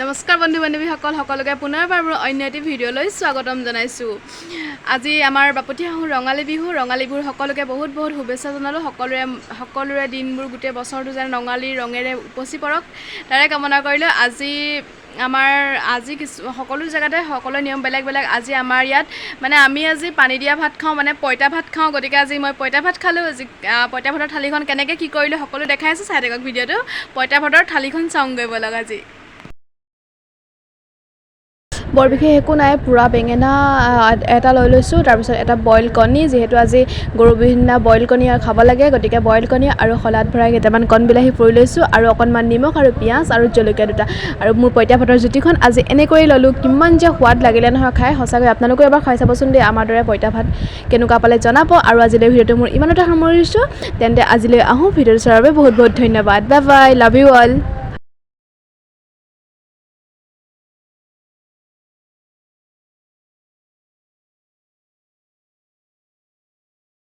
নমস্কাৰ বন্ধু বান্ধৱীসকল সকলোকে পুনৰবাৰ মোৰ অন্য এটি ভিডিঅ'লৈ স্বাগতম জনাইছোঁ। আজি আমাৰ বাপতিসাহোন ৰঙালী বিহুৰ সকলোকে বহুত বহুত শুভেচ্ছা জনালোঁ। সকলোৰে দিনবোৰ গোটেই বছৰটো যেন ৰঙালী ৰঙেৰে উপচি পৰক তাৰে কামনা কৰিলোঁ। আজি সকলো জেগাতে সকলো নিয়ম বেলেগ বেলেগ। আজি আমাৰ ইয়াত মানে আমি আজি পানী দিয়া ভাত খাওঁ, মানে পঁইতা ভাত খাওঁ। গতিকে আজি মই পঁইতা ভাত খালোঁ। পঁইতা ভাতৰ থালিখন কেনেকৈ কি কৰিলোঁ সকলো দেখাই আছোঁ, চাই থাকক ভিডিঅ'টো। পঁইতা ভাতৰ থালিখন চাওঁগৈ ব'লক। আজি বৰ বিশেষ একো নাই, পুৰা বেঙেনা এটা লৈ লৈছোঁ, তাৰপিছত এটা বইল কণী, যিহেতু আজি গৰু বিহুৰ দিনা বইল কণী খাব লাগে, গতিকে বইল কণী আৰু শলাদ ভৰাই কেইটামান কণ বিলাহী পুৰি লৈছোঁ আৰু অকণমান নিমখ আৰু পিঁয়াজ আৰু জলকীয়া দুটা আৰু মোৰ পঁইতা ভাতৰ জুতিখন আজি এনেকৈয়ে ল'লোঁ। কিমান যে সোৱাদ লাগিলে নহয় খাই, সঁচাকৈ আপোনালোকেও এবাৰ খাই চাবচোন দেই। আমাৰ দৰে পঁইতা ভাত কেনেকুৱা পালে জনাব। আৰু আজিলৈ ভিডিঅ'টো মোৰ ইমানতে সামৰিছোঁ। তেন্তে আজিলৈ আহোঁ। ভিডিঅ'টো চোৱাৰ বাবে বহুত বহুত ধন্যবাদ। Bye bye, love you all.